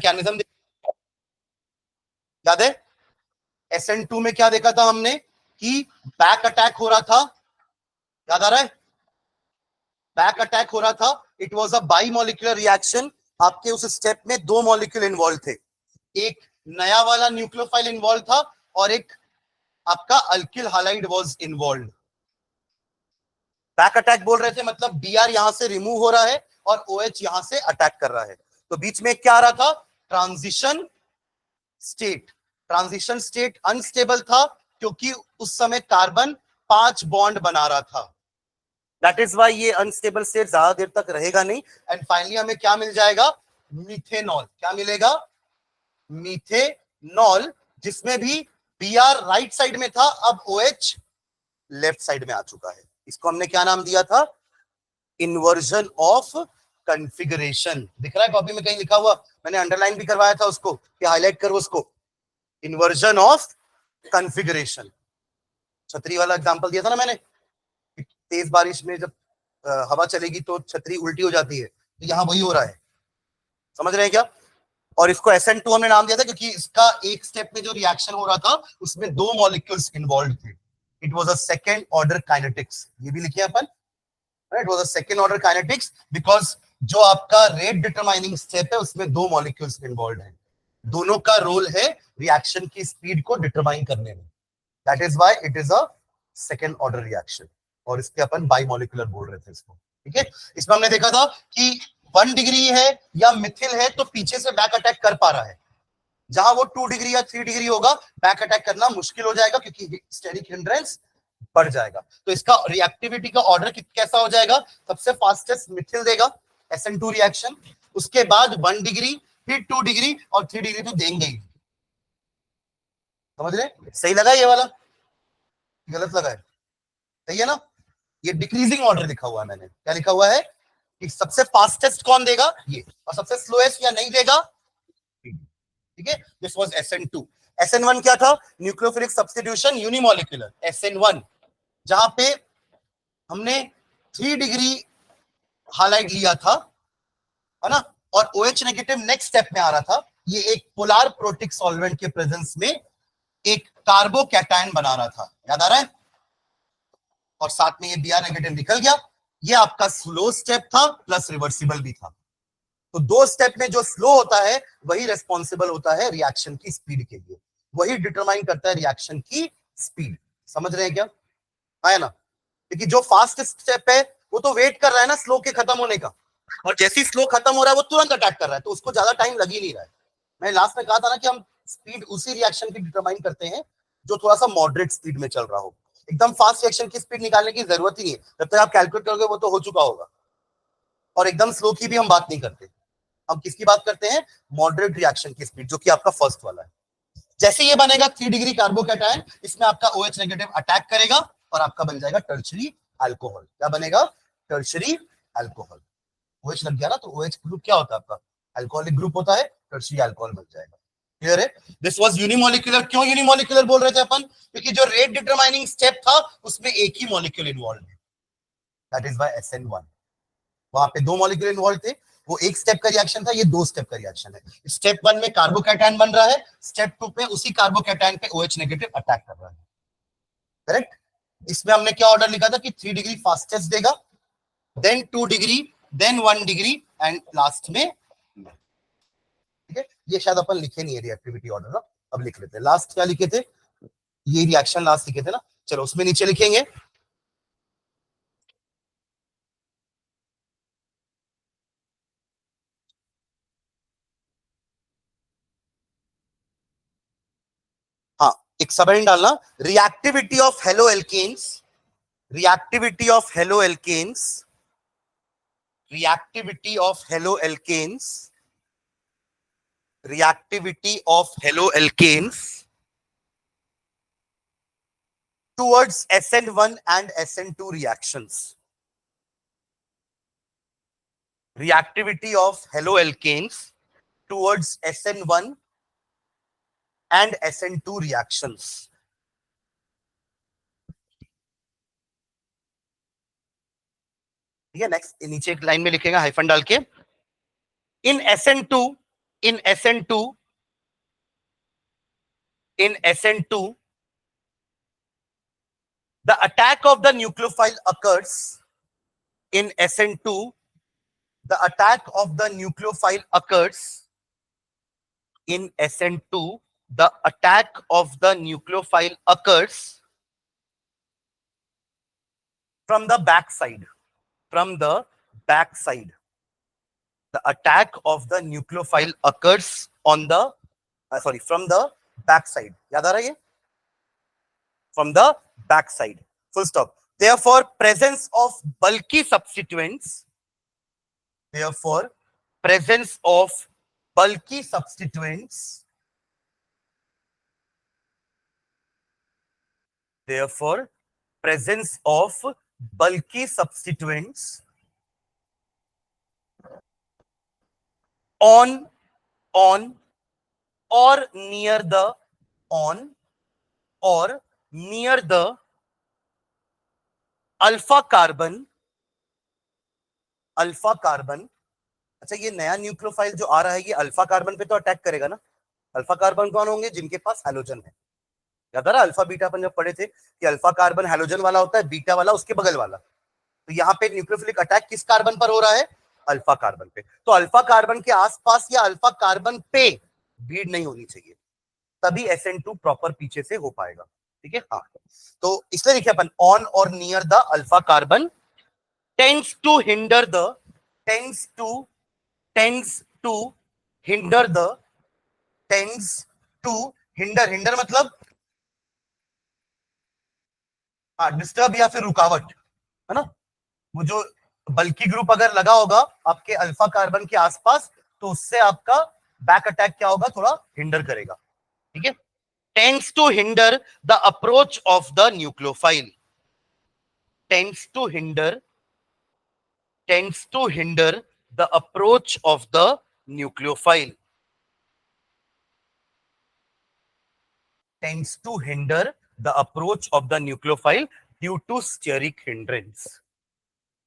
Mechanism याद है? SN2 में क्या देखा था हमने कि बैक अटैक हो रहा था, याद आ रहा है? बैक अटैक हो रहा था, it was a by molecular reaction. आपके उस स्टेप में दो मॉलिक्यूल इन्वॉल्व थे, एक नया वाला न्यूक्लियोफाइल इन्वॉल्व था और एक आपका alkyl halide was involve. Back attack बोल रहे थे मतलब बीआर यहां से रिमूव हो रहा है और OH यहां से अटैक कर रहा है। तो बीच में क्या आ रहा था? Transition state. Transition state unstable था क्योंकि उस समय कार्बन 5 बॉन्ड बना रहा था। दैट इज वाई ये अनस्टेबल स्टेट ज्यादा देर तक रहेगा नहीं। एंड फाइनली हमें क्या मिल जाएगा? मीथेनॉल। क्या मिलेगा? मीथेनॉल, जिसमें भी Br राइट साइड में था, अब OH लेफ्ट साइड में आ चुका है। इसको हमने क्या नाम दिया था? Inversion of configuration. दिख रहा है कॉपी में कहीं लिखा हुआ? मैंने अंडरलाइन भी करवाया था उसको कि हाईलाइट करो उसको। Inversion of configuration. छतरी वाला एग्जांपल दिया था ना मैंने, तेज बारिश में जब हवा चलेगी तो छतरी उल्टी हो जाती है, तो यहां वही हो रहा है। समझ रहे हैं क्या? और इसको SN2 हमने नाम दिया था क्योंकि इसका एक स्टेप में जो रिएक्शन हो रहा था उसमें दो मॉलिक्यूल्स इन्वॉल्व थे। It was a second order kinetics. ये भी लिखिए अपन, it was a second order kinetics because जो आपका रेट डिटरमाइनिंग स्टेप है उसमें दो मॉलिक्यूल्स इन्वॉल्व हैं। दोनों का रोल है रिएक्शन की स्पीड को डिटरमाइन करने में। That is why it is a second order reaction. और इसके अपन बाइमोलिकुलर बोल रहे थे इसको। ठीक है, इसमें हमने देखा था कि 1 डिग्री है या मिथिल है तो पीछे से बैक अटैक कर पा रहा है। जहां वो 2 डिग्री या 3 डिग्री होगा बैक अटैक करना मुश्किल हो जाएगा क्योंकि स्टेरिक हिंड्रेंस बढ़ जाएगा। तो इसका रिएक्टिविटी का ऑर्डर कैसा हो जाएगा? सबसे फास्टेस्ट मिथिल देगा SN2 रिएक्शन, उसके बाद 1 डिग्री, फिर 2 डिग्री और 3 डिग्री तो देंगे ही। समझ रहे? सही लगा ये वाला? गलत लगा है? सही है ना? ये डिक्रीजिंग ऑर्डर लिखा हुआ है मैंने। क्या लिखा हुआ है कि सबसे फास्टेस्ट कौन देगा? ये। और सबसे स्लोएस्ट या नहीं देगा? ठीक है, दिस वाज SN2। SN1 क्या था? Nucleophilic substitution unimolecular. SN1 जहां पे हमने 3 डिग्री हालाइट लिया था, है ना, और OH नेगेटिव नेक्स्ट स्टेप में आ रहा था। ये एक पोलर प्रोटिक सॉल्वेंट के प्रेजेंस में एक कार्बोकैटायन बना रहा था, याद आ रहा है? और साथ में ये Br नेगेटिव निकल गया। ये आपका स्लो स्टेप था प्लस रिवर्सिबल भी था। तो दो स्टेप में जो स्लो होता है वही रेस्पॉन्सिबल होता है रिएक्शन की स्पीड के लिए, वही डिटरमाइन करता है रिएक्शन की स्पीड। समझ रहे हैं क्या? है ना? क्योंकि जो फास्ट स्टेप है वो तो वेट कर रहा है ना स्लो के खत्म होने का, और जैसी स्लो खत्म हो रहा है वो तुरंत अटैक कर रहा है, तो उसको ज्यादा टाइम लग ही नहीं रहा है। मैं लास्ट में कहा था ना कि हम स्पीड उसी रिएक्शन की डिटरमाइन करते हैं जो थोड़ा सा मॉडरेट स्पीड में चल रहा हो। एकदम फास्ट रिएक्शन की स्पीड निकालने की जरूरत ही नहीं है, जब तक आप कैलकुलेट करोगे वो तो हो चुका होगा। और एकदम स्लो की भी हम बात नहीं करते, हम किसकी बात करते हैं? मॉडरेट रिएक्शन की स्पीड, जो कि आपका फर्स्ट वाला है। जैसे ये बनेगा 3 डिग्री कार्बोकैटायन, इसमें आपका OH नेगेटिव अटैक करेगा और आपका बन जाएगा टर्शरी अल्कोहल। क्या बनेगा? Tertiary alcohol. OH लग गया ना, तो OH ग्रुप क्या होता है आपका? अल्कोहलिक ग्रुप होता है, टर्शरी अल्कोहल बन जाएगा। क्लियर है? This was unimolecular. क्यों यूनिमोलिकुलर बोल रहे थे अपन? क्योंकि जो रेट डिटरमाइनिंग स्टेप था उसमें एक ही मॉलिक्यूल इन्वॉल्व है। That is why SN1। वहां पे दो मॉलिक्यूल इन्वॉल्व थे, वो एक स्टेप का रिएक्शन था, ये दो स्टेप का रिएक्शन है। स्टेप 1 में कार्बोकैटायन बन रहा है, स्टेप 2 पे उसी कार्बोकैटायन पे OH नेगेटिव अटैक कर रहा है। करेक्ट? इसमें हमने क्या ऑर्डर लिखा था कि 3 डिग्री फास्टेस्ट देगा, then 2 degree, then 1 degree and last में। ठीक है, ये शायद अपन लिखे नहीं है रिएक्टिविटी ऑर्डर ना, अब लिख लेते हैं। लास्ट क्या लिखे थे? ये रिएक्शन लास्ट लिखे थे ना, चलो उसमें नीचे लिखेंगे। हाँ, एक सबहेडिंग डालना, reactivity of halo alkanes, reactivity of halo alkanes, reactivity of haloalkanes, reactivity of haloalkanes towards SN1 and SN2 reactions, reactivity of haloalkanes towards SN1 and SN2 reactions. ठीक है, नेक्स्ट नीचे एक लाइन में लिखेगा हाइफन डाल के, इन SN2 in SN2, the attack of the nucleophile occurs in SN2, the attack of the nucleophile occurs in SN2, the attack of the nucleophile occurs from the backside. From the backside. The attack of the nucleophile occurs on the from the backside. याद आ रहा है ये? From the backside. Full stop. Therefore, presence of bulky substituents. Therefore, presence of bulky substituents. Therefore, presence of bulky substituents on or near the alpha carbon. अच्छा, ये नया nucleophile जो आ रहा है ये अल्फा कार्बन पे तो अटैक करेगा ना. अल्फा कार्बन कौन होंगे? जिनके पास हैलोजन है. याद आ रहा अल्फा बीटा अपन जब पढ़े थे कि अल्फा कार्बन हैलोजन वाला होता है, बीटा वाला उसके बगल वाला. तो यहाँ पे न्यूक्लियोफिलिक अटैक किस कार्बन पर हो रहा है? अल्फा कार्बन पे. तो अल्फा कार्बन के आसपास या अल्फा कार्बन पे भीड़ नहीं होनी चाहिए, तभी SN2 प्रॉपर पीछे से हो पाएगा. ठीक है. हाँ, तो इसलिए लिखे अपन ऑन और near the alpha carbon tends to hinder the hinder मतलब डिस्टर्ब या फिर रुकावट, है ना. वो जो बल्कि ग्रुप अगर लगा होगा आपके अल्फा कार्बन के आसपास तो उससे आपका बैक अटैक क्या होगा? थोड़ा हिंडर करेगा. ठीक है. tends to hinder the approach of the nucleophile. Tends to hinder the approach of the nucleophile. Tends to hinder the approach of the nucleophile due to steric hindrance.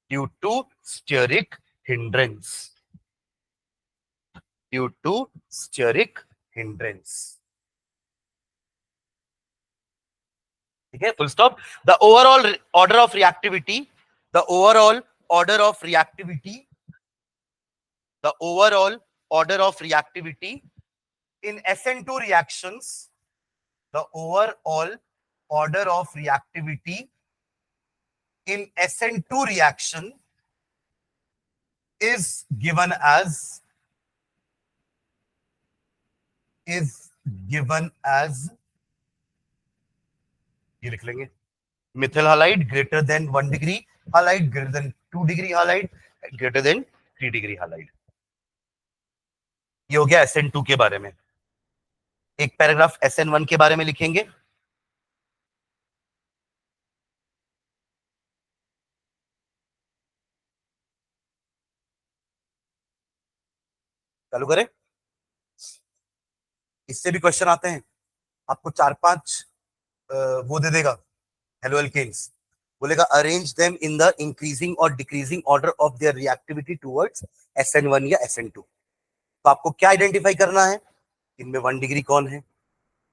Due to steric hindrance. Due to steric hindrance. Okay, full stop. The overall order of reactivity, the overall order of reactivity in SN2 reactions, the overall order of reactivity in SN2 reaction is given as ये लिख लेंगे Mithil halide greater than 1 degree halide, greater than 2 degree halide, greater than 3 degree halide. ये हो गया SN2 के बारे में. एक पैराग्राफ SN1 के बारे में लिखेंगे. चालू करें. इससे भी क्वेश्चन आते हैं. आपको 4-5 वो दे देगा हेलो एल्केन्स, बोलेगा arrange them in the increasing और decreasing order of their reactivity towards SN1 या SN2. तो आपको क्या आइडेंटिफाई करना है? इनमें 1 डिग्री कौन है,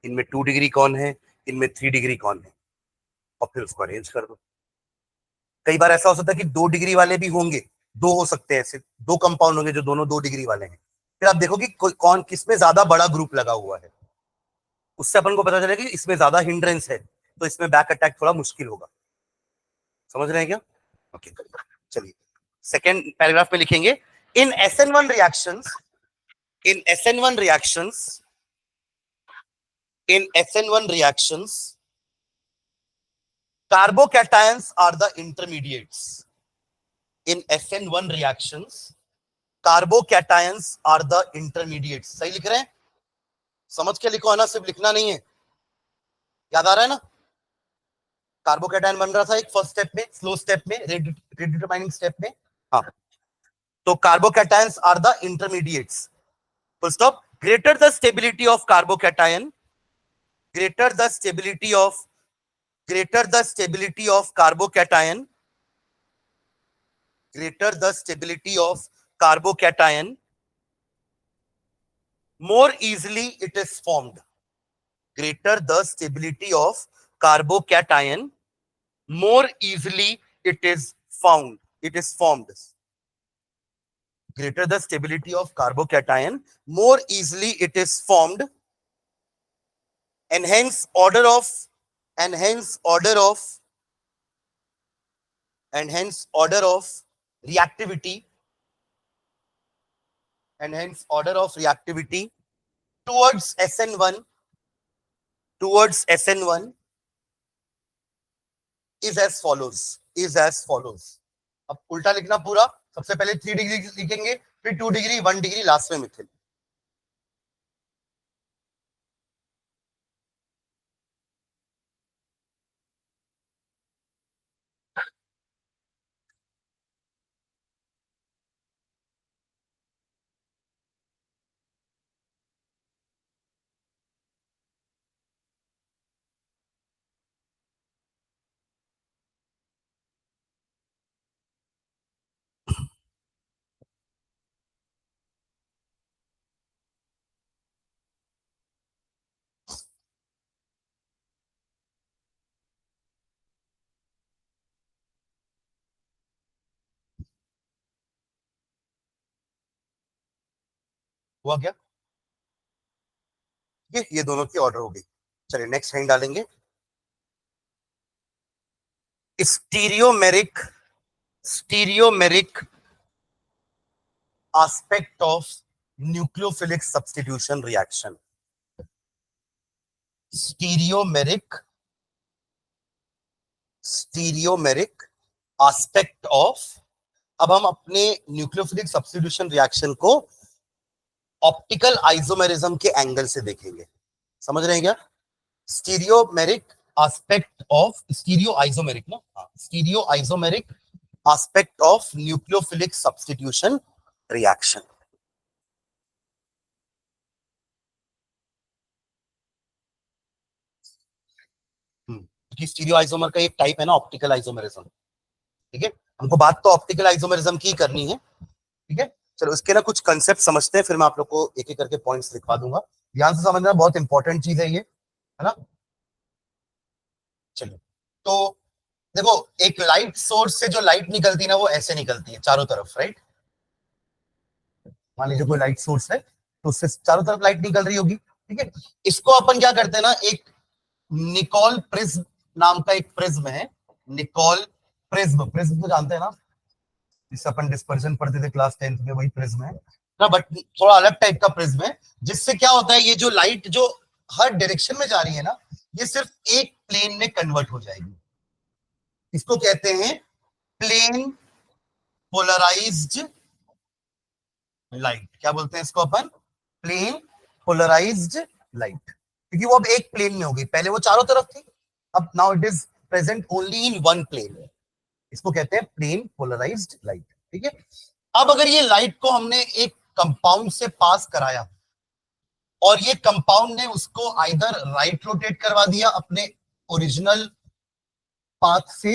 इनमें 2 डिग्री कौन है, इनमें 3 डिग्री कौन है, और फिर उसको अरेंज कर दो. कई बार ऐसा हो सकता है कि 2 डिग्री वाले भी होंगे, 2 हो सकते हैं, ऐसे 2 कंपाउंड होंगे जो दोनों 2 डिग्री वाले हैं. फिर आप देखो कि कौन किसमें ज्यादा बड़ा ग्रुप लगा हुआ है, उससे अपन को पता चलेगा कि इसमें ज्यादा हिंड्रेंस है, तो इसमें बैक अटैक थोड़ा मुश्किल होगा. समझ रहे हैं क्या? ओके, चलिए सेकेंड पैराग्राफ में लिखेंगे. इन SN1 reactions, carbocations are the intermediates. In SN1 reactions, carbocations are the intermediates. सही लिख रहे हैं? समझ के लिखो ना, सिर्फ लिखना नहीं है. याद आ रहा है ना? कार्बोकैटायन बन रहा था एक फर्स्ट स्टेप में, स्लो स्टेप में, रेट डिटरमाइनिंग स्टेप में. हाँ, तो carbocations are the intermediates. Full stop. Greater the stability of carbocation, greater the stability of carbocation, greater the stability of carbocation more easily it is formed. Greater the stability of carbocation, more easily it is found. It is formed. Greater the stability of carbocation, more easily it is formed, and hence order of, and hence order of, and hence order of reactivity, and hence order of reactivity towards SN1, towards SN1 is as follows, is as follows. अब उल्टा लिखना पूरा, सबसे पहले 3 degree लिखेंगे, फिर 2 degree, 1 degree, last में मिथिल. हुआ क्या? ये दोनों की ऑर्डर हो गई. चलिए नेक्स्ट हेडिंग डालेंगे, स्टीरियोमेरिक, स्टीरियोमेरिक aspect of nucleophilic substitution reaction. Stereomeric, stereomeric aspect of, अब हम अपने न्यूक्लियोफिलिक सब्स्टिट्यूशन रिएक्शन को ऑप्टिकल आइसोमेरिज्म के एंगल से देखेंगे. समझ रहे हैं क्या? स्टीरियोमेरिक एस्पेक्ट ऑफ, स्टीरियो आइसोमेरिक ना, stereo isomeric aspect of nucleophilic substitution reaction. कि स्टीरियो आइसोमर का एक टाइप है ना ऑप्टिकल आइसोमेरिज्म. ठीक है, हमको बात तो ऑप्टिकल आइसोमेरिज्म की करनी है. ठीक है, चलो उसके ना कुछ कंसेप्ट समझते हैं, फिर मैं आप लोग को एक एक करके पॉइंट्स लिखवा दूंगा. ध्यान से समझना, बहुत इंपॉर्टेंट चीज है ये, है ना. चलो, तो देखो, एक लाइट सोर्स से जो लाइट निकलती है ना, वो ऐसे निकलती है चारों तरफ, राइट. मान लीजिए कोई लाइट सोर्स है, तो उससे चारों तरफ लाइट निकल रही होगी. ठीक है, इसको अपन क्या करते हैं ना, एक निकोल प्रिज्म नाम का एक प्रिज्म है. निकोल प्रिज्म, प्रिज्म तो जानते हैं ना, जिससे अपन डिस्पर्जन पढ़ते थे क्लास 10th में, वही प्रिज्म है ना, बट थोड़ा अलग टाइप का प्रिज्म है. जिससे क्या होता है, ये जो लाइट जो हर डायरेक्शन में जा रही है ना, ये सिर्फ एक प्लेन में कन्वर्ट हो जाएगी. इसको कहते हैं प्लेन पोलराइज्ड लाइट. क्या बोलते हैं इसको अपन? Plane polarised light. क्योंकि वो अब एक प्लेन में हो गई, पहले वो चारों तरफ थी, अब now it is present only in one plane. इसको कहते हैं प्लेन पोलराइज्ड लाइट. ठीक है, अब अगर ये लाइट को हमने एक कंपाउंड से पास कराया, और ये कंपाउंड ने उसको आइदर राइट रोटेट करवा दिया अपने ओरिजिनल पाथ से,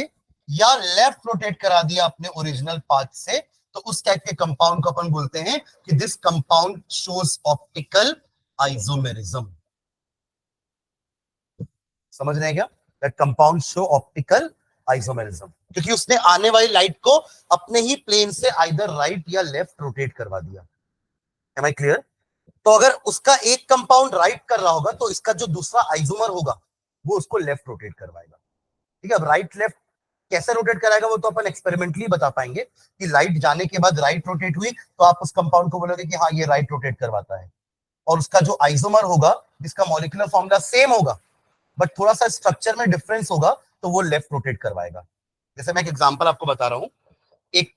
या लेफ्ट रोटेट करा दिया अपने ओरिजिनल पाथ से, तो उस टाइप के कंपाउंड को अपन बोलते हैं कि this compound shows optical isomerism. समझ रहे हैं क्या? That compound show optical isomerism, क्योंकि उसने आने वाली लाइट को अपने ही प्लेन से आइदर राइट या लेफ्ट रोटेट करवा दिया. Am I clear? तो अगर उसका एक कंपाउंड राइट कर रहा होगा, तो इसका जो दूसरा आइसोमर होगा वो उसको लेफ्ट रोटेट करवाएगा. ठीक है, अब राइट लेफ्ट कैसे रोटेट कराएगा वो तो अपन एक्सपेरिमेंटली बता पाएंगे, कि लाइट जाने के बाद राइट रोटेट हुई, तो आप उस कंपाउंड को बोलोगे कि हाँ ये राइट रोटेट करवाता है. और उसका जो आइसोमर होगा, जिसका मॉलिक्यूलर फॉर्मूला सेम होगा बट थोड़ा सा स्ट्रक्चर में डिफरेंस होगा, तो वो लेफ्ट रोटेट करवाएगा. जैसे मैं एक एग्जांपल आपको बता रहा हूं, एक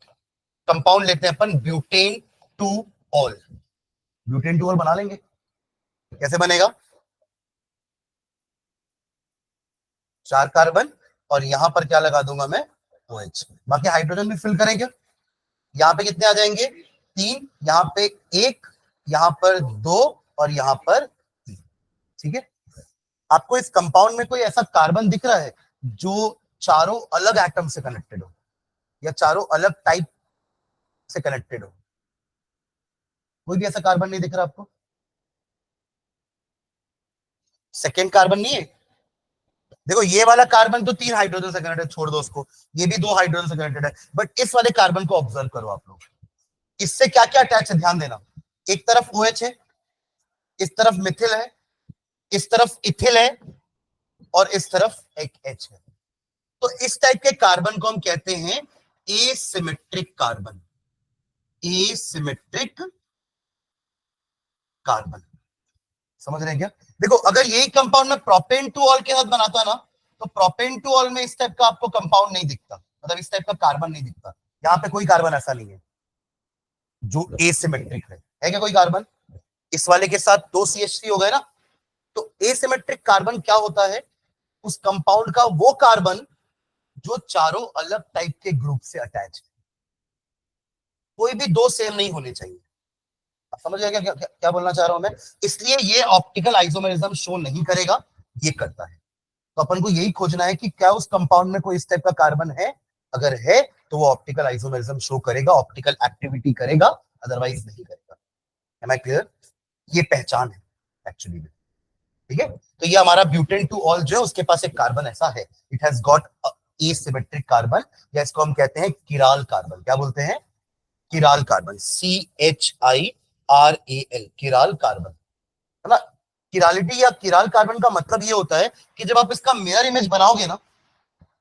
कंपाउंड लेते हैं अपन, ब्यूटेन 2 ऑल. ब्यूटेन 2 ऑल बना लेंगे. कैसे बनेगा? 4 कार्बन, और यहां पर क्या लगा दूंगा मैं? OH. बाकी हाइड्रोजन भी फिल करेंगे. यहाँ पे कितने आ जाएंगे? 3, यहाँ पे 1, यहाँ पर 2, और यहाँ पर 3. ठीक है, आपको इस कंपाउंड में कोई ऐसा कार्बन दिख रहा है जो चारों अलग एटम से कनेक्टेड हो, या चारों अलग टाइप से कनेक्टेड हो? कोई भी ऐसा कार्बन नहीं दिख रहा आपको? सेकेंड कार्बन नहीं है। देखो ये वाला कार्बन तो 3 हाइड्रोजन से कनेक्टेड, छोड़ दो उसको, ये भी 2 हाइड्रोजन से कनेक्टेड है, बट इस वाले कार्बन को ऑब्जर्व करो आप लोग, इससे क्या क्या अटैच है ध्यान देना। एक तरफ OH है, इस तरफ मिथिल है, इस तरफ इथिल है, और इस तरफ एक H है। तो इस टाइप के कार्बन को हम कहते हैं एसिमेट्रिक कार्बन। एसिमेट्रिक कार्बन, समझ रहे हैं क्या? देखो अगर यही कंपाउंड में प्रोपेन टू ऑल के साथ बनाता ना, तो प्रोपेन टू ऑल में इस टाइप का आपको कंपाउंड नहीं दिखता, मतलब इस टाइप का कार्बन नहीं दिखता। यहां पे कोई कार्बन ऐसा नहीं है जो एसिमेट्रिक है क्या कोई कार्बन? इस वाले के साथ 2 CH3 हो गए ना। तो एसिमेट्रिक कार्बन क्या होता है? उस कंपाउंड का वो कार्बन जो चारों अलग टाइप के ग्रुप से अटैच है। कोई भी 2 सेम नहीं होने चाहिए। आप समझ गए क्या, क्या बोलना चाह रहा हूं मैं? इसलिए ये ऑप्टिकल आइसोमेरिज्म शो नहीं करेगा, ये करता है। तो अपन को यही खोजना है कि क्या उस कंपाउंड में कोई इस टाइप का कार्बन है, अगर है तो वो ऑप्टिकल आइसोमेरिज्म शो करेगा, ऑप्टिकल एक्टिविटी करेगा, अदरवाइज नहीं करेगा। Am I clear? ये पहचान है एक्चुअली में, ठीक है। तो ये हमारा ब्यूटेन टू ऑल जो है उसके पास एक कार्बन ऐसा है, it has got asymmetric carbon, या इसको हम कहते हैं किराल कार्बन। क्या बोलते हैं? किराल कार्बन, CHIRAL, किराल कार्बन, है ना। किरालिटी या किराल कार्बन का मतलब ये होता है कि जब आप इसका मिरर इमेज बनाओगे ना,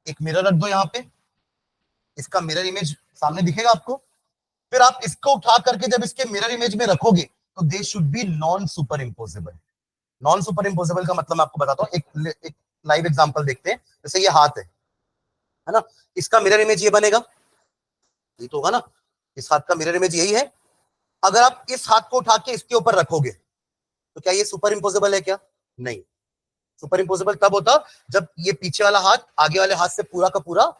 एक मिरर रख दो यहाँ पे, इसका मिरर इमेज सामने दिखेगा आपको, फिर आप इसको उठा करके जब इसके मिरर इमेज में रखोगे तो they should be non super imposable. Non super imposable का मतलब मैं आपको बताता हूँ, एक लाइव एग्जांपल देखते हैं। जैसे ये हाथ है ना, इसका मिरर इमेज ये बनेगा, ये तो होगा ना, इस हाथ का मिरर इमेज यही है। अगर आप इस हाथ को उठा के इसके ऊपर रखोगे तो क्या ये सुपर इम्पोजेबल है? क्या नहीं। सुपर इम्पोजेबल तब होता जब ये पीछे वाला हाथ आगे वाले हाथ से पूरा का पूरा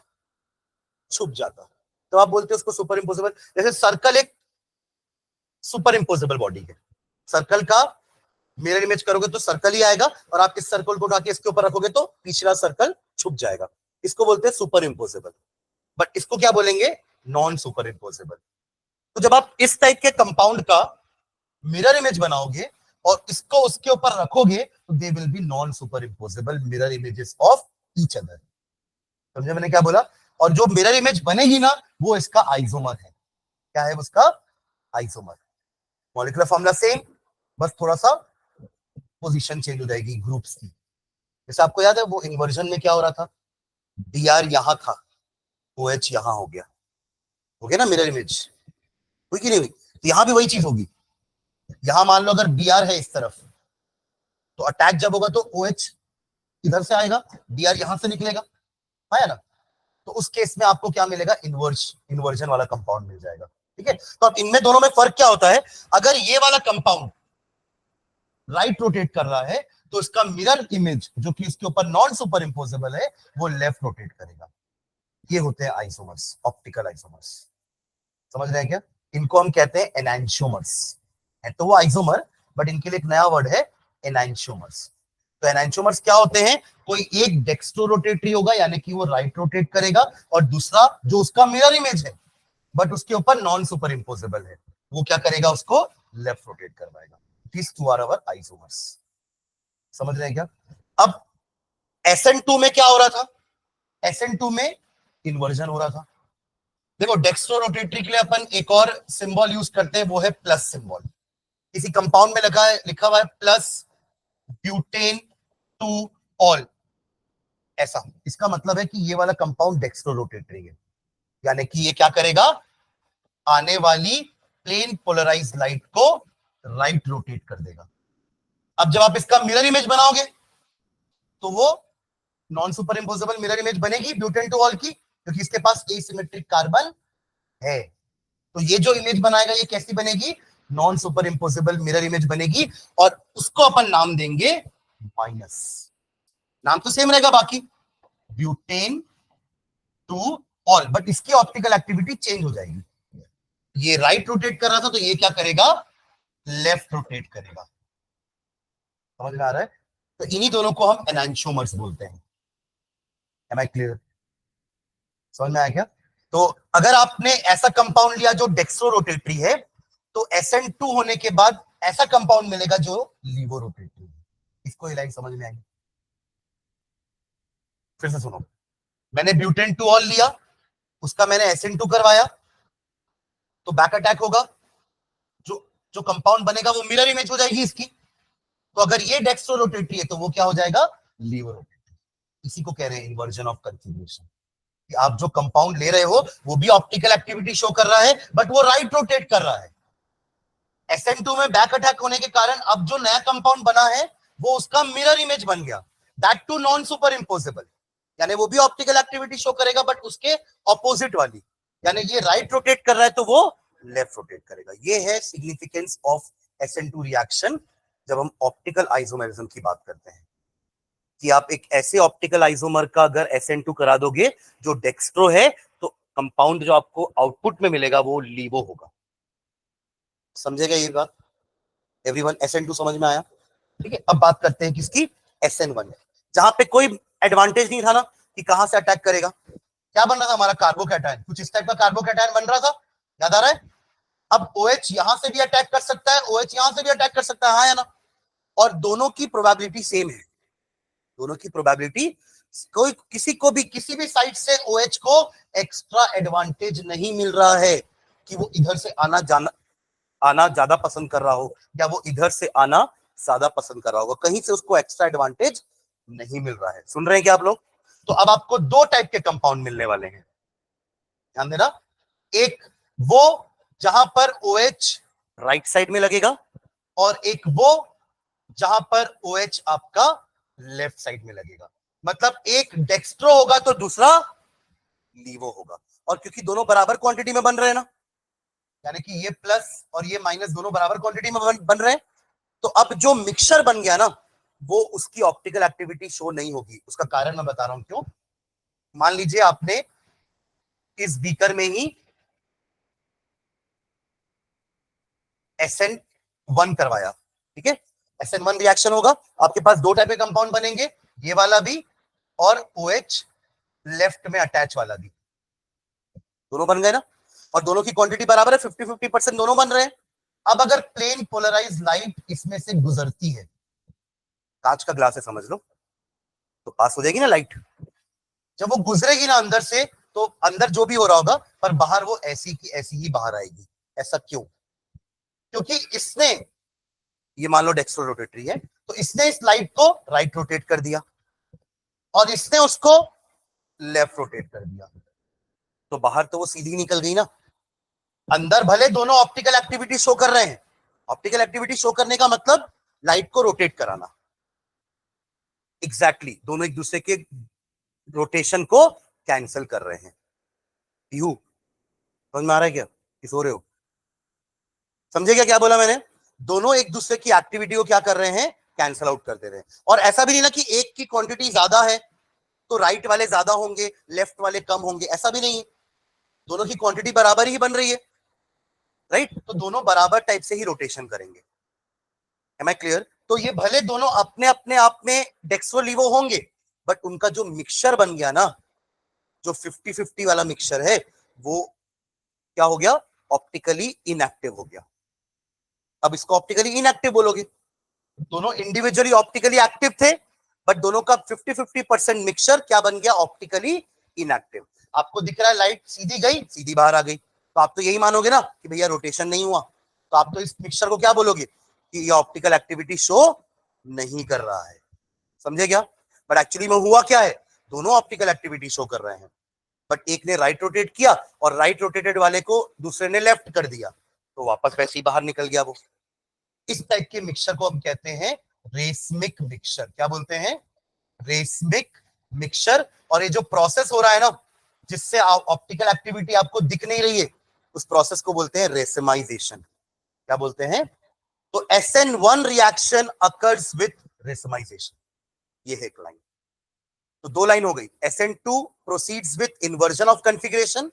छुप जाता, तो आप बोलते हो उसको सुपर इम्पोजेबल। जैसे सर्कल एक सुपर इम्पोजेबल बॉडी है, सर्कल का मिरर इमेज करोगे तो सर्कल ही आएगा, और आप इस सर्कल को उठा के इसके ऊपर रखोगे तो पिछला सर्कल छुप जाएगा। इसको बोलते हैं सुपर इम्पोजेबल, बट इसको क्या बोलेंगे? Non super imposable. तो जब आप इस टाइप के कंपाउंड का मिरर इमेज बनाओगे और इसको उसके ऊपर रखोगे तो they will be non super imposable mirror images of each other. समझे मैंने क्या बोला? और जो मिरर इमेज बनेगी ना, वो इसका आइसोमर है। क्या है उसका? आइसोमर। मॉलिक्यूलर फॉर्मूला सेम, बस थोड़ा सा पोजीशन चेंज हो जाएगी ग्रुप्स की। जैसे आपको याद है वो इन्वर्जन में क्या हो रहा था, Br यहां था, OH यहां हो गया ना मिरर इमेज, हुई कि नहीं हुई? तो यहां भी वही चीज होगी। यहां मान लो अगर Br है इस तरफ, तो अटैक जब होगा तो OH इधर से आएगा, Br यहां से निकलेगा, आया ना। तो उस केस में आपको क्या मिलेगा? इन्वर्जन वाला कंपाउंड मिल जाएगा, ठीक है। तो अब इनमें दोनों में फर्क क्या होता है? अगर ये वाला कंपाउंड राइट रोटेट कर रहा है तो इसका मिरर इमेज जो कि इसके ऊपर नॉन सुपर इम्पोजेबल है वो लेफ्ट रोटेट करेगा। ये होते हैं आइसोमर्स, ऑप्टिकल आइसोमर्स। समझ रहे हैं क्या? इनको हम कहते हैं एनांशियोमर्स। है तो वो आइसोमर, बट इनके लिए एक नया वर्ड है एनांशियोमर्स। तो एनांशियोमर्स क्या होते हैं? कोई एक डेक्स्ट्रो रोटेटरी होगा, यानी कि वो राइट रोटेट करेगा, और दूसरा जो उसका मिरर इमेज है बट उसके ऊपर नॉन सुपर इम्पोजेबल है, वो क्या करेगा? उसको लेफ्ट रोटेट करवाएगा। These two are our isomers. समझ रहे हैं क्या? अब SN2 में क्या हो रहा था? SN2 में इन्वर्जन हो रहा था। देखो डेक्स्ट्रो रोटेटरी के लिए अपन एक और सिंबल यूज करते हैं, वो है प्लस सिंबल। किसी कंपाउंड में लिखा हुआ है प्लस ब्यूटेन टू ऑल, ऐसा इसका मतलब है कि ये वाला कंपाउंड डेक्स्ट्रो रोटेटरी है, यानी कि ये क्या करेगा? आने वाली प्लेन पोलराइज्ड लाइट को राइट रोटेट कर देगा। अब जब आप इसका मिरर इमेज बनाओगे तो वो non super imposable mirror image बनेगी ब्यूटेन टू ऑल की, क्योंकि इसके पास एसिमेट्रिक कार्बन है। तो ये जो इमेज बनाएगा ये कैसी बनेगी? Non super imposable mirror image बनेगी, और उसको अपन नाम देंगे माइनस। नाम तो सेम रहेगा बाकी, ब्यूटेन टू ऑल, बट इसकी ऑप्टिकल एक्टिविटी चेंज हो जाएगी। ये राइट रोटेट कर रहा था तो ये क्या करेगा? लेफ्ट रोटेट करेगा। समझ में आ रहा है? तो इन्हीं दोनों को हम एनांशियोमर्स बोलते हैं। Am I clear? समझ में आया क्या? तो अगर आपने ऐसा कंपाउंड लिया जो डेक्स्ट्रो रोटेटरी है, तो SN2 होने के बाद ऐसा कंपाउंड मिलेगा जो लीवो रोटेटरी है। इसको ये लाइन समझ में आएगी? फिर से सुनो, मैंने ब्यूटेन 2 ऑल लिया, उसका मैंने SN2 करवाया, तो बैक अटैक होगा, जो जो कंपाउंड बनेगा वो मिरर इमेज हो जाएगी इसकी। तो अगर ये डेक्स्ट्रो रोटेटरी है तो वो क्या हो जाएगा? Levorotatory. इसी को कह रहे हैं इन्वर्जन ऑफ कन्फिग्यूरेशन, कि आप जो कंपाउंड ले रहे हो वो भी ऑप्टिकल एक्टिविटी शो कर रहा है, बट वो राइट रोटेट कर रहा है। SN2 में बैक अटैक होने के कारण अब जो नया कंपाउंड बना है वो उसका मिरर इमेज बन गया, that to non superimposable, यानी वो भी ऑप्टिकल एक्टिविटी शो करेगा बट उसके ऑपोजिट वाली, यानी ये राइट रोटेट कर रहा है तो वो लेफ्ट रोटेट करेगा। ये है सिग्निफिकेंस ऑफ SN2 रिएक्शन जब हम ऑप्टिकल आइसोमेरिज्म की बात करते हैं, कि आप एक ऐसे ऑप्टिकल आइसोमर का अगर SN2 करा दोगे जो डेक्स्ट्रो है, तो कंपाउंड जो आपको आउटपुट में मिलेगा वो लीवो होगा। समझेगा ये बात एवरीवन? SN2 समझ में आया? ठीक है, अब बात करते हैं किसकी? SN1, जहां पे कोई एडवांटेज नहीं था ना कि कहां से अटैक करेगा। क्या बन रहा था हमारा? कार्बोकैटायन, कुछ इस टाइप का कार्बोकैटायन बन रहा था, याद आ रहा है? अब OH यहां से भी अटैक कर सकता है, OH यहां से भी अटैक कर सकता है, हाँ या ना? और दोनों की प्रोबेबिलिटी सेम है, दोनों की प्रोबेबिलिटी, कोई किसी को भी किसी भी साइड से OH को एक्स्ट्रा एडवांटेज नहीं मिल रहा है कि वो इधर से आना ज्यादा पसंद कर रहा हो या वो इधर से आना ज्यादा पसंद कर रहा होगा, कहीं से उसको एक्स्ट्रा एडवांटेज नहीं मिल रहा है। सुन रहे हैं क्या आप लोग? तो अब आपको दो टाइप के कंपाउंड मिलने वाले हैं, ध्यान देना। एक वो जहां पर OH राइट साइड में लगेगा, और एक वो जहां पर OH आपका लेफ्ट साइड में लगेगा। मतलब एक डेक्स्ट्रो होगा तो दूसरा लीवो होगा, और क्योंकि दोनों बराबर क्वांटिटी में बन रहे हैं ना, यानी कि ये प्लस और ये माइनस दोनों बराबर क्वांटिटी में बन रहे हैं, तो अब जो मिक्सचर बन गया ना वो उसकी ऑप्टिकल एक्टिविटी शो नहीं होगी। उसका कारण मैं बता रहा हूं क्यों। मान लीजिए आपने इस बीकर में ही SN1 करवाया, ठीक है, SN1 रिएक्शन होगा, आपके पास दो टाइप के कंपाउंड बनेंगे, ये वाला भी और OH लेफ्ट में अटैच वाला भी, दोनों बन गए ना, और दोनों की क्वांटिटी बराबर है, 50-50% दोनों बन रहे हैं। अब अगर प्लेन पोलराइज लाइट इसमें से गुजरती है, कांच का ग्लास है समझ लो, तो पास हो जाएगी ना लाइट। जब वो गुजरेगी ना अंदर से, तो अंदर जो भी हो रहा होगा पर बाहर वो ऐसी की ऐसी ही बाहर आएगी। ऐसा क्यों? क्योंकि इसने, ये मान लो डेक्स्ट्रो रोटेटरी है, तो इसने इस लाइट को राइट रोटेट कर दिया और इसने उसको लेफ्ट रोटेट कर दिया, तो बाहर तो वो सीधी निकल गई ना। अंदर भले दोनों ऑप्टिकल एक्टिविटी शो कर रहे हैं, ऑप्टिकल एक्टिविटी शो करने का मतलब लाइट को रोटेट कराना, एग्जैक्टली दोनों एक दूसरे के रोटेशन को कैंसिल कर रहे हैं। यू समझ में आ रहा है क्या कि सो रहे हो? समझे क्या बोला मैंने? दोनों एक दूसरे की एक्टिविटी को क्या कर रहे हैं? कैंसिल आउट कर दे रहे हैं। और ऐसा भी नहीं ना कि एक की क्वांटिटी ज्यादा है तो राइट वाले ज्यादा होंगे लेफ्ट वाले कम होंगे, ऐसा भी नहीं है, दोनों की क्वांटिटी बराबर ही बन रही है, राइट? तो दोनों बराबर टाइप से ही रोटेशन करेंगे। Am I clear? तो ये भले दोनों अपने अपने आप में डेक्स्ट्रो लीवो होंगे, बट उनका जो मिक्सचर बन गया ना, जो 50-50 वाला मिक्सचर है, वो क्या हो गया? ऑप्टिकली इनएक्टिव हो गया। अब इसको ऑप्टिकली इनएक्टिव बोलोगे, दोनों इंडिविजुअली ऑप्टिकली एक्टिव थे, बट दोनों का 50-50% मिक्सचर क्या बन गया? Optically inactive. आपको दिख रहा है लाइट सीधी गई सीधी बाहर आ गई, तो आप तो यही मानोगे ना कि भैया रोटेशन नहीं हुआ, तो आप तो इस मिक्सचर को क्या बोलोगे? कि ये ऑप्टिकल एक्टिविटी शो नहीं कर रहा है। समझे क्या? बट एक्चुअली में हुआ क्या है? दोनों ऑप्टिकल एक्टिविटी शो कर रहे हैं, बट एक ने राइट रोटेट किया और राइट रोटेटेड वाले को दूसरे ने लेफ्ट कर दिया, तो वापस वैसे ही बाहर निकल गया वो। इस टाइप के मिक्सचर को हम कहते हैं रेसमिक मिक्सचर। क्या बोलते हैं? Racemic mixture. और ये जो प्रोसेस हो रहा है ना, जिससे ऑप्टिकल एक्टिविटी आपको दिख नहीं रही है, उस प्रोसेस को बोलते हैं रेसमाइजेशन। क्या बोलते हैं? तो SN1 reaction occurs with racemisation. ये है एक लाइन। तो दो लाइन हो गई। SN2 proceeds with inversion of configuration,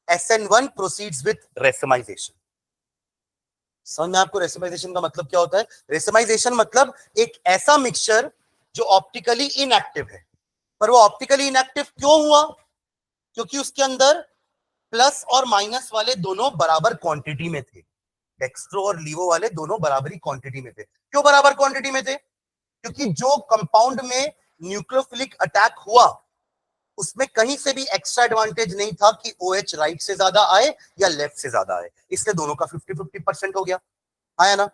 SN1 proceeds with racemisation. समझ में आपको रेसमाइजेशन का मतलब क्या होता है? रेसमाइजेशन मतलब एक ऐसा मिक्सचर जो ऑप्टिकली इनएक्टिव है, पर वो ऑप्टिकली इनएक्टिव क्यों हुआ? क्योंकि उसके अंदर प्लस और माइनस वाले दोनों बराबर क्वांटिटी में थे, डेक्स्ट्रो और लीवो वाले दोनों बराबरी क्वांटिटी में थे। क्यों बराबर क्वांटिटी में थे? क्योंकि जो कंपाउंड में न्यूक्लियोफिलिक अटैक हुआ उसमें कहीं से भी एक्स्ट्रा एडवांटेज नहीं था कि OH राइट से ज्यादा आए या लेफ्ट से ज्यादा आए, इसलिए दोनों का 50-50% हो गया, आया ना।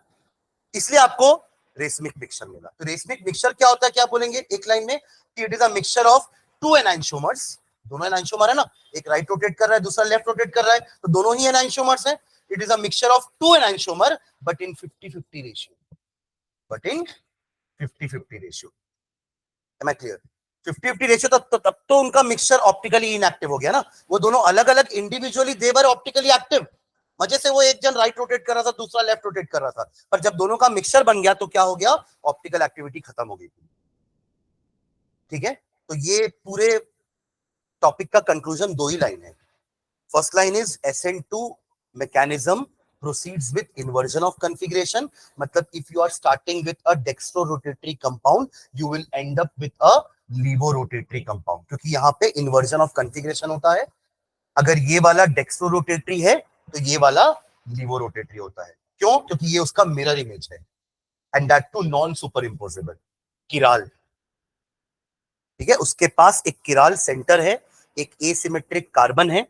इसलिए आपको रेसमिक मिक्सचर मिला। तो रेसमिक मिक्सचर क्या होता है, क्या बोलेंगे एक लाइन में कि it is a mixture of two enantiomers, दोनों एनाइंशोमर है ना, एक राइट रोटेट कर रहा है दूसरा लेफ्ट रोटेट कर रहा है, तो दोनों ही एनाइंशोमर्स है। It is a mixture of two enantiomer but in 50-50 ratio, but in 50-50 ratio. Am I clear? 50-50 ratio तब तो उनका मिक्सचर ऑप्टिकली इनएक्टिव हो गया ना, वो दोनों अलग अलग इंडिविजुअली देवर ऑप्टिकली एक्टिव, मजे से वो एक जन राइट रोटेट कर रहा था दूसरा लेफ्ट रोटेट कर रहा था, पर जब दोनों का मिक्सचर बन गया तो क्या हो गया, ऑप्टिकल एक्टिविटी खत्म हो गई। ठीक है, तो ये पूरे टॉपिक का कंक्लूजन दो ही लाइन है। First line is SN2 mechanism proceeds with inversion of configuration, मतलब if you are starting with a dextrorotatory compound you will end up with a levorotatory compound, क्योंकि यहाँ पे inversion of configuration होता है। अगर ये वाला dextrorotatory है तो ये वाला levorotatory होता है। क्यों? क्योंकि ये उसका मिरर इमेज है, and that to non superimposable chiral. ठीक है, उसके पास एक किराल सेंटर है, एक एसिमेट्रिक कार्बन है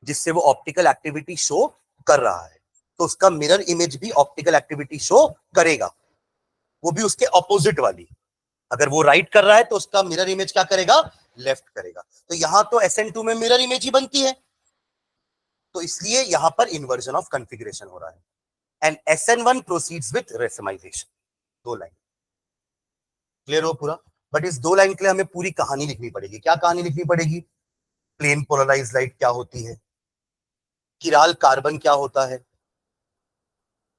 जिससे वो ऑप्टिकल एक्टिविटी शो कर रहा है, तो उसका मिरर इमेज भी ऑप्टिकल एक्टिविटी शो करेगा, वो भी उसके ऑपोजिट वाली। अगर वो राइट कर रहा है तो उसका मिरर इमेज क्या करेगा, लेफ्ट करेगा। तो यहां तो SN2 में मिरर इमेज ही बनती है, तो इसलिए यहां पर इन्वर्जन ऑफ कॉन्फ़िगरेशन हो रहा है। And SN1 proceeds with racemisation. दो लाइन क्लियर हो पूरा? बट इस दो लाइन के लिए हमें पूरी कहानी लिखनी पड़ेगी। क्या कहानी लिखनी पड़ेगी? प्लेन पोलराइज लाइट क्या होती है, किराल कार्बन क्या होता है,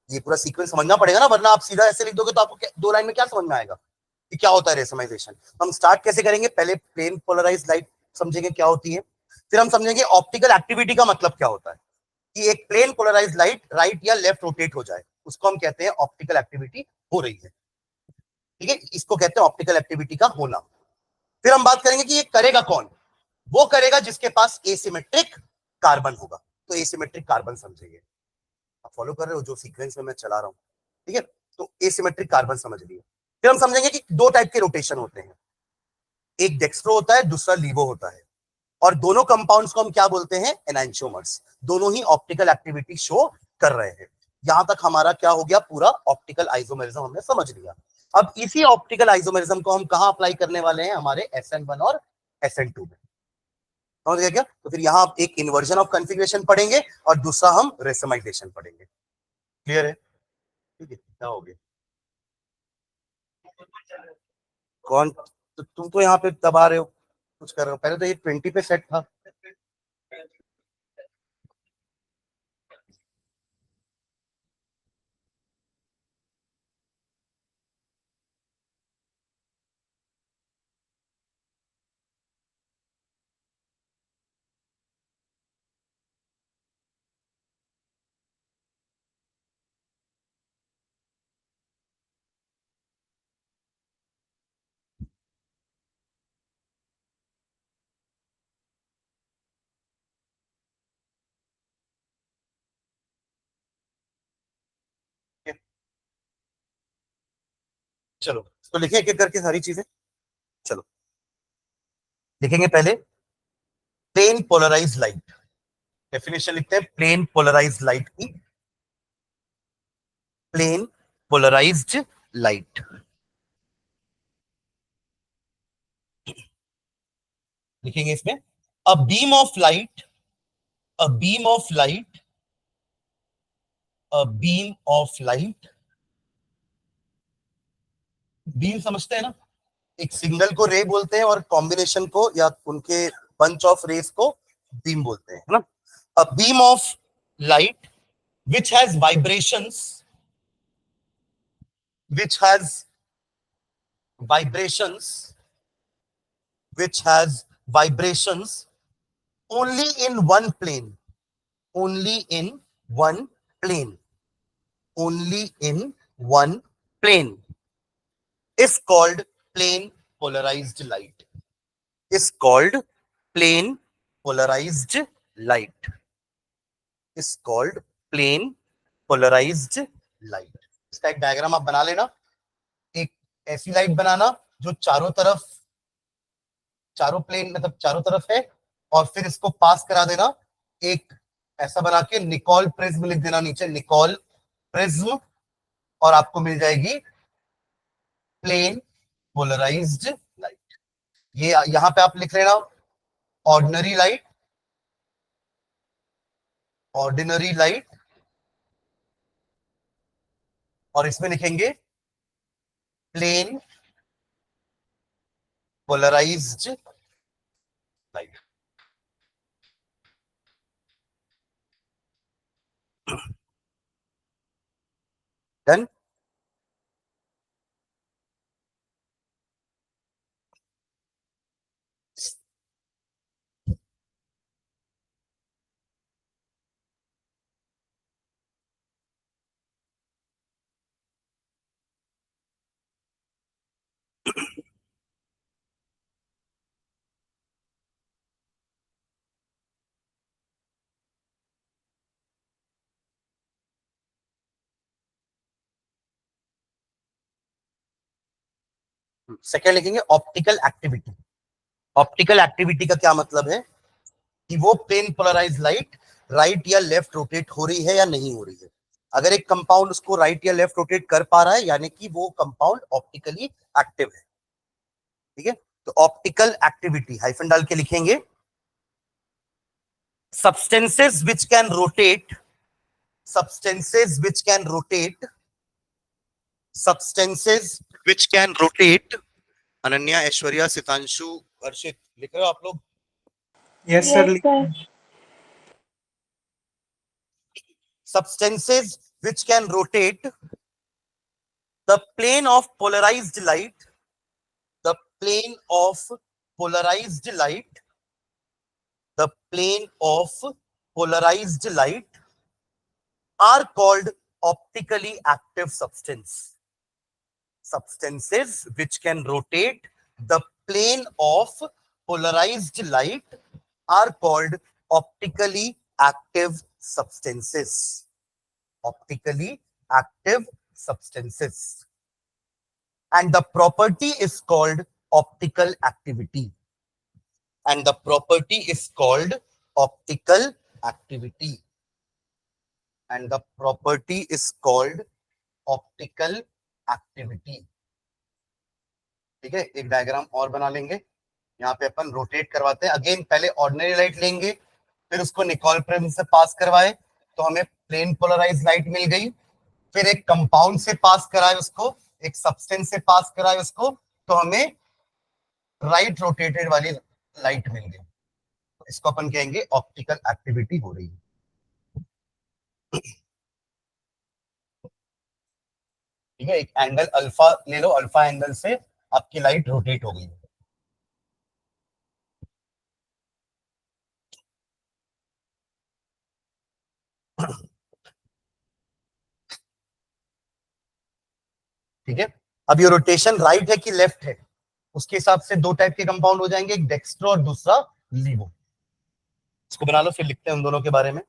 ये पूरा सीक्वेंस समझना पड़ेगा ना, वरना आप सीधा ऐसे लिख दोगे तो आपको दो लाइन में क्या समझ में आएगा कि क्या होता है रेसमाइजेशन। हम स्टार्ट कैसे करेंगे, पहले प्लेन पोलराइज लाइट समझेंगे क्या होती है, फिर हम समझेंगे ऑप्टिकल एक्टिविटी का मतलब क्या होता है, कि एक प्लेन पोलराइज लाइट राइट या लेफ्ट रोटेट हो जाए उसको हम कहते हैं ऑप्टिकल एक्टिविटी हो रही है। ठीक है, इसको कहते हैं ऑप्टिकल एक्टिविटी का होना। फिर हम बात करेंगे कि ये करेगा कौन, वो करेगा जिसके पास एसिमेट्रिक कार्बन होगा, तो एसिमेट्रिक कार्बन समझेंगे। आप फॉलो कर रहे हो जो सीक्वेंस में मैं चला रहा हूं? ठीक है, तो एसिमेट्रिक कार्बन समझ लिए। फिर हम समझेंगे कि दो टाइप के रोटेशन होते हैं, एक डेक्स्ट्रो होता है दूसरा लीवो होता है, और दोनों कंपाउंड्स को हम क्या बोलते हैं, एनांशियोमर्स। दोनों ही ऑप्टिकल एक्टिविटी शो कर रहे हैं। यहां तक हमारा क्या हो गया, पूरा ऑप्टिकल आइसोमेरिज्म हमने समझ लिया। अब इसी ऑप्टिकल आइसोमेरिज्म को हम कहां अप्लाई करने वाले हैं, हमारे SN1 और SN2 में। समझ गया क्या? तो फिर यहां एक इन्वर्जन ऑफ कॉन्फ़िगरेशन पढ़ेंगे और दूसरा हम रेसमाइजेशन पढ़ेंगे। क्लियर है? ठीक है, क्या हो गया? कौन? तो तुम तो यहाँ पे दबा रहे हो, कुछ कर रहे हो, पहले तो ये 20 पे सेट था। चलो तो लिखें एक एक करके सारी चीजें। चलो लिखेंगे पहले प्लेन पोलराइज लाइट, डेफिनेशन लिखते हैं प्लेन पोलराइज लाइट की। प्लेन पोलराइज्ड लाइट लिखेंगे इसमें, a beam of light, a beam of light, a beam of light. Beam समझते हैं ना, एक सिंगल को रे बोलते हैं और कॉम्बिनेशन को या उनके बंच ऑफ रेस को बीम बोलते हैं, है ना। A beam of light which has vibrations, which has vibrations, which has vibrations only in one plane, only in one plane, only in one plane, is called plane polarized light, is called plane polarized light, is called plane polarized light। इसका एक diagram आप बना लेना, एक ऐसी light बनाना जो चारों plane मतलब चारों तरफ है, और फिर इसको पास करा देना एक ऐसा बना के, निकोल प्रिज्म लिख देना नीचे, निकोल प्रिज्म, और आपको मिल जाएगी प्लेन पोलराइज्ड लाइट। ये यहां पे आप लिख लेना ऑर्डिनरी लाइट, ऑर्डिनरी लाइट, और इसमें लिखेंगे plane polarised light. Done. Second लिखेंगे ऑप्टिकल एक्टिविटी। ऑप्टिकल एक्टिविटी का क्या मतलब है कि वो प्लेन पोलराइज लाइट राइट या लेफ्ट रोटेट हो रही है या नहीं हो रही है। अगर एक कंपाउंड उसको राइट या लेफ्ट रोटेट कर पा रहा है, यानी कि वो कंपाउंड ऑप्टिकली एक्टिव है। ठीक है, तो ऑप्टिकल एक्टिविटी हाइफन डाल के लिखेंगे substances which can rotate, substances which can rotate, substances which can rotate। Ananya, Aishwarya, Sitanshu, Arshit, लिख रहे हो आप लोग? Yes sir. Substances which can rotate the plane of polarized light, the plane of polarized light, the plane of polarized light are called optically active substance. Substances which can rotate the plane of polarized light are called optically active substances. Optically active substances. And the property is called optical activity. And the property is called optical activity. And the property is called optical activity. ठीक है, एक diagram और बना लेंगे। यहाँ पे अपन rotate करवाते हैं। अगेन पहले ऑर्डिनरी लाइट लेंगे, फिर उसको निकोल प्रिज्म से पास करवाए तो हमें प्लेन पोलराइज लाइट मिल गई। फिर एक कंपाउंड से पास कराए उसको, एक सब्सटेंस से पास कराए उसको, तो हमें राइट रोटेटेड वाली लाइट मिल गई। इसको अपन कहेंगे ऑप्टिकल एक्टिविटी हो रही है। ठीक है, एक एंगल अल्फा ले लो, अल्फा एंगल से आपकी लाइट रोटेट हो गई। ठीक है, अब ये रोटेशन राइट है कि लेफ्ट है, उसके हिसाब से दो टाइप के कंपाउंड हो जाएंगे, एक डेक्स्ट्रो और दूसरा लीवो। इसको बना लो, फिर लिखते हैं उन दोनों के बारे में।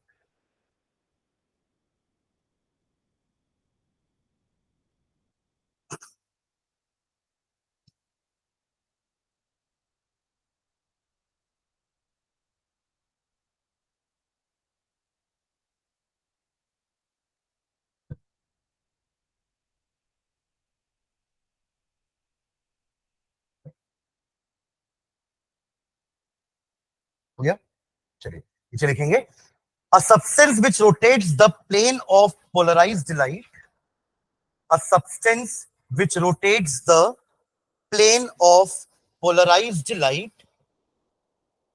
हो गया, चलिए नीचे लिखेंगे a substance which rotates the plane of polarized light, a substance which rotates the plane of polarized light,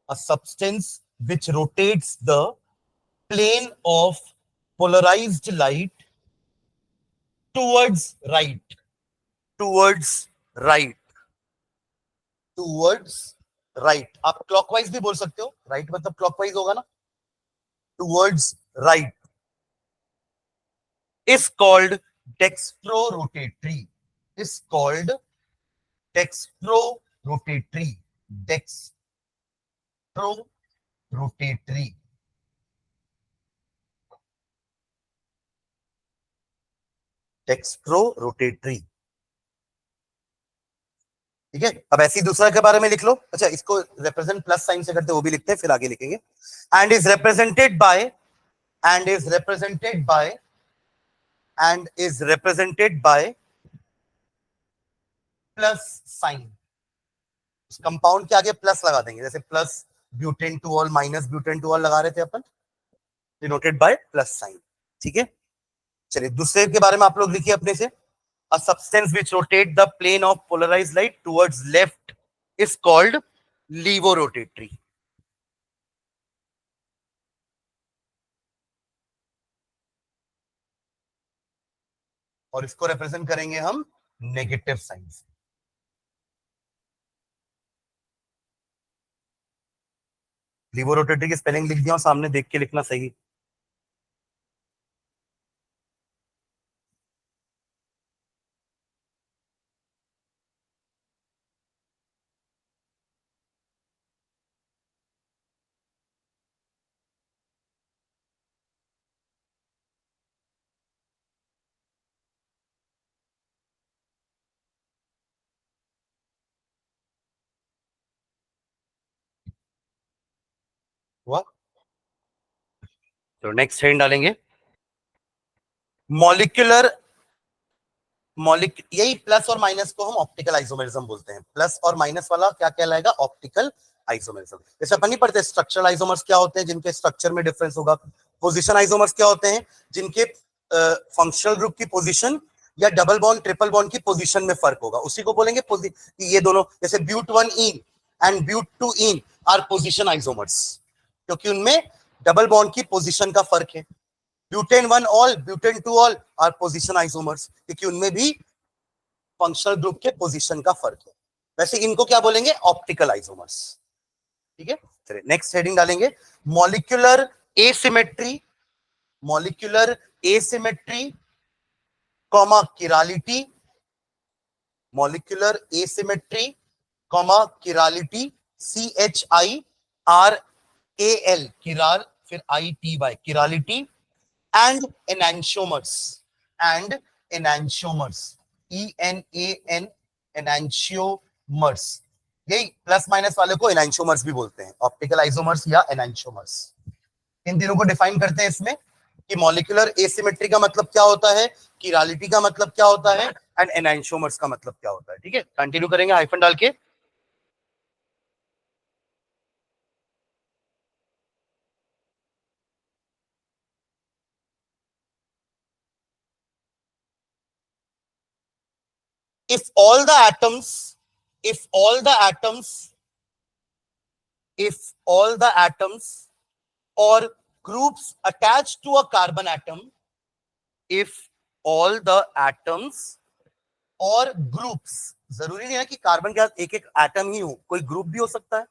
a substance which rotates the plane of polarized light towards right, towards right, towards right। आप clockwise भी बोल सकते हो, right मतलब clockwise होगा ना, towards right is called dextrorotatory, is called dextrorotatory, dextrorotatory, dextrorotatory। ठीक है, अब ऐसे ही दूसरा के बारे में लिख लो। अच्छा, इसको रिप्रेजेंट प्लस साइन से करते वो भी लिखते हैं, फिर आगे लिखेंगे। And is represented by, and is represented by, and is represented by plus sign. Compound के आगे प्लस लगा देंगे, जैसे plus butane two all, minus butane two all लगा रहे थे अपन, डिनोटेड बाय प्लस साइन। ठीक है, चलिए दूसरे के बारे में आप लोग लिखिए अपने से। A substance which rotate the plane of polarized light towards left is called levorotatory. और इसको रिप्रेजेंट करेंगे हम नेगेटिव साइन से। लीवोरोटेटरी की स्पेलिंग लिख दिया और सामने देख के लिखना सही। हुआ, तो नेक्स्ट हेडिंग डालेंगे मॉलिक्यूलर, यही प्लस और माइनस को हम ऑप्टिकल आइसोमेरिज्म बोलते हैं। प्लस और माइनस वाला क्या कहलाएगा? Optical isomerism. जैसे अपन नहीं पढ़ते स्ट्रक्चरल आइसोमर्स क्या होते हैं, जिनके स्ट्रक्चर में डिफरेंस होगा। पोजीशन आइसोमर्स क्या होते हैं? जिनके फंक्शनल ग्रुप की पोजीशन या डबल बॉन्ड ट्रिपल बॉन्ड की पोजीशन में फर्क होगा, उसी को बोलेंगे ये दोनों। जैसे but 1 ene and but 2 ene are position isomers, क्योंकि उनमें डबल बॉन्ड की पोजीशन का फर्क है। Butan 1 ol, butan 2 ol are position isomers, क्योंकि उनमें भी फंक्शनल ग्रुप के पोजीशन का फर्क है। वैसे इनको क्या बोलेंगे? Optical isomers. ठीक है, चलिए नेक्स्ट हेडिंग डालेंगे molecular asymmetry, molecular asymmetry comma किरालिटी, molecular asymmetry comma किरालिटी, CHIRAL किराल, फिर ITY किरालिटी, and enantiomers, and enantiomers, ENAN enantiomers. यही प्लस माइनस वाले को एनांशियोमर्स भी बोलते हैं, ऑप्टिकल आइसोमर्स या एनांशियोमर्स। इन तीनों को डिफाइन करते हैं इसमें कि मॉलिक्यूलर एसिमेट्री का मतलब क्या होता है, किरालिटी का मतलब क्या होता है, एंड एनांशियोमर्स का मतलब क्या होता है। ठीक है, कंटिन्यू करेंगे हाइफन डाल के। if all the atoms if all the atoms if all the atoms or groups attached to a carbon atom, if all the atoms और ग्रुप्स, जरूरी नहीं है कि कार्बन के साथ एक एक एटम ही हो, कोई ग्रुप भी हो सकता है।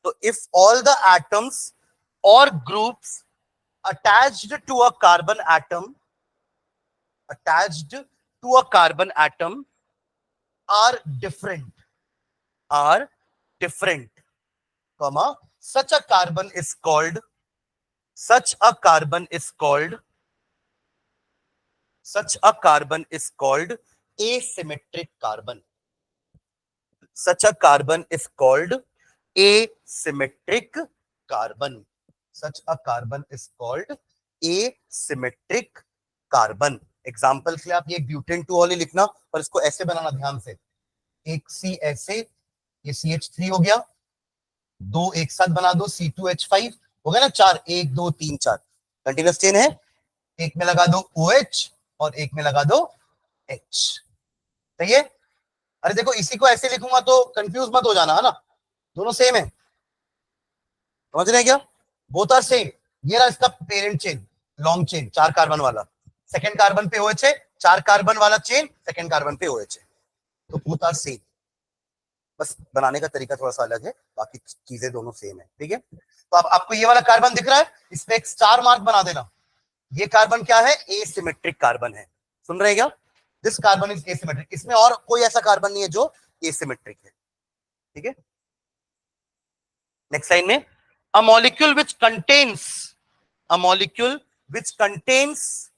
तो इफ ऑल द एटम्स और groups attached to a carbon atom, attached to a carbon atom are different, are different, comma, such a carbon is called, such a carbon is called, such a carbon is called asymmetric carbon, such a carbon is called asymmetric carbon, such a carbon is called asymmetric carbon। Example के लिए आप ये butane 2 all लिखना, पर इसको ऐसे बनाना ध्यान से, एक सी ऐसे, ये CH3 हो गया, दो एक साथ बना दो, C2H5 हो गया ना, 4, 1 2 3 4 कंटिन्यूस चेन है। एक में लगा दो OH और एक में लगा दो H। सही है? अरे देखो, इसी को ऐसे लिखूंगा तो कंफ्यूज मत हो जाना, है ना, दोनों सेम है, समझ रहे हैं क्या? Both are same. ये रहा इसका parent chain, long chain 4 carbon वाला, सेकंड कार्बन पे OH है, 4 कार्बन वाला चेन, सेकंड कार्बन पे OH है, तो बोथ आर सेम। बस बनाने का तरीका थोड़ा सा अलग है, बाकी चीजें दोनों सेम है। ठीक है, तो अब आपको ये वाला कार्बन दिख रहा है, इसमें एक स्टार मार्क बना देना। ये कार्बन क्या है? एसिमेट्रिक कार्बन है। सुन रहे हैं क्या? This carbon is asymmetric. इसमें और कोई ऐसा कार्बन नहीं है जो एसिमेट्रिक है। ठीक है, नेक्स्ट लाइन में a molecule which contains, a molecule which contains,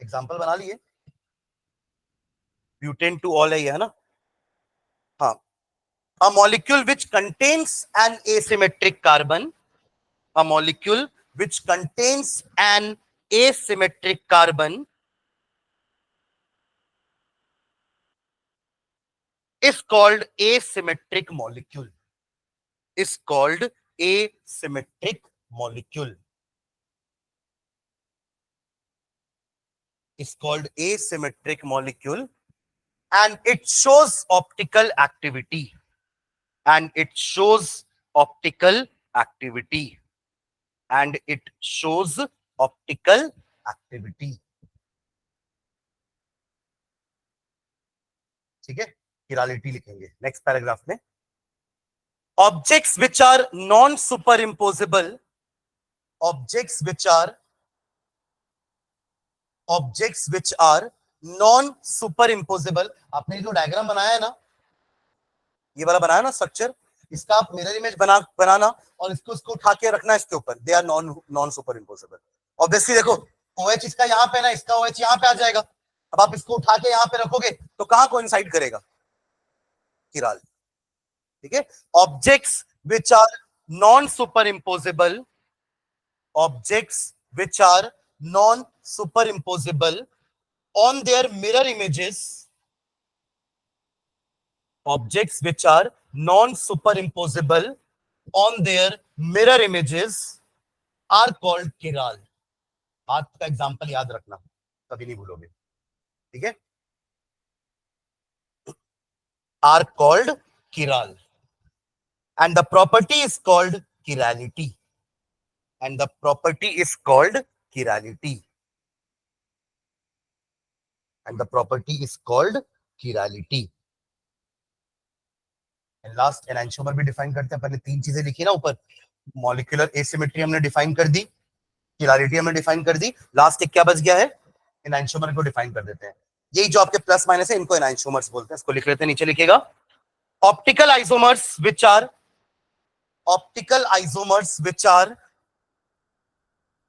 example बना लिए, ब्यूटेन 2 ऑल है ना, a molecule which contains an asymmetric carbon, a molecule which contains an asymmetric carbon is called asymmetric molecule, is called asymmetric molecule, is called asymmetric molecule, and it shows optical activity, and it shows optical activity, and it shows optical activity. ठीक है, chirality लिखेंगे next paragraph में. Objects which are non-superimposable, objects which are non-superimposable. आपने जो diagram बनाया है ना, ये वाला बनाया ना स्ट्रक्चर, इसका आप मिरर इमेज बनाना और इसको उठा के रखना इसके ऊपर. They are non superimposable. Obviously देखो OH इसका यहाँ पे ना, इसका OH यहाँ पे आ जाएगा. अब आप इसको उठा के यहाँ पे रखोगे तो कहाँ कोइंसाइड करेगा? किराल. ठीक है. Objects which are non superimposable, objects which are non superimposable on their mirror images, objects which are non-superimposable on their mirror images are called chiral. आज का एग्जांपल याद रखना, कभी नहीं भूलोगे. ठीक है. Are called chiral, and the property is called chirality, and the property is called chirality, and the property is called chirality. And last enantiomer भी define करते हैं. पहले तीन चीजें लिखी ना ऊपर. मॉलिक्यूलर एसिमेट्री हमने डिफाइन कर दी, चिरालिटी हमने डिफाइन कर दी. लास्ट एक क्या बच गया है? एनांशियोमर को डिफाइन कर देते हैं. यही जो आपके प्लस माइनस है, इनको एनांशियोमर्स बोलते हैं. इसको लिख लेते हैं, नीचे लिखेगा optical isomers which are, optical isomers which are,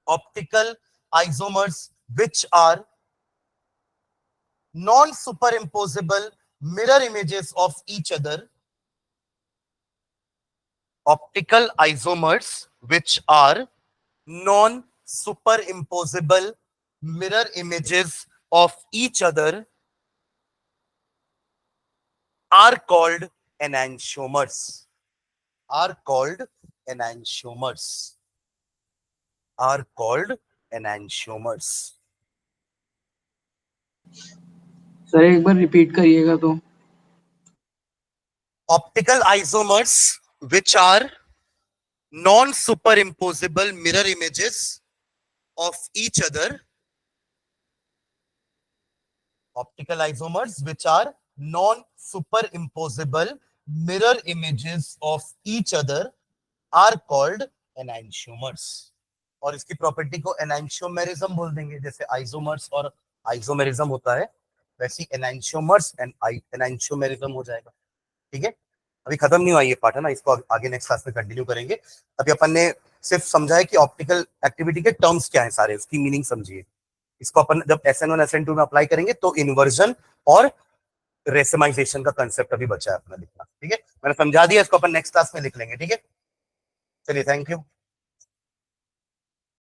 optical isomers which are non-superimposable mirror images of each other, optical isomers which are non-superimposable mirror images of each other are called enantiomers, are called enantiomers, are called enantiomers. Sir एक बार repeat करिएगा तो. Optical isomers which are non-superimposable mirror images of each other, optical isomers which are non-superimposable mirror images of each other are called enantiomers. और इसकी property को एनांशियोमेरिज्म बोल देंगे. जैसे isomers और आइसोमेरिज्म होता है, वैसी एनांशियोमर्स एंड एनांशियोमेरिज्म हो जाएगा. ठीक है. अभी खत्म नहीं हुआ ये पार्ट है ना, इसको आगे नेक्स्ट क्लास में कंटिन्यू करेंगे. अभी अपन ने सिर्फ समझा है कि ऑप्टिकल एक्टिविटी के टर्म्स क्या है, सारे उसकी मीनिंग समझिए. इसको अपन जब SN1 SN2 में अप्लाई करेंगे तो इन्वर्जन और रेसिमाइजेशन का कंसेप्ट अभी बचा है अपना लिखना. ठीक है. मैंने समझा दिया, इसको अपन नेक्स्ट क्लास में लिख लेंगे. ठीक है. चलिए, थैंक यू.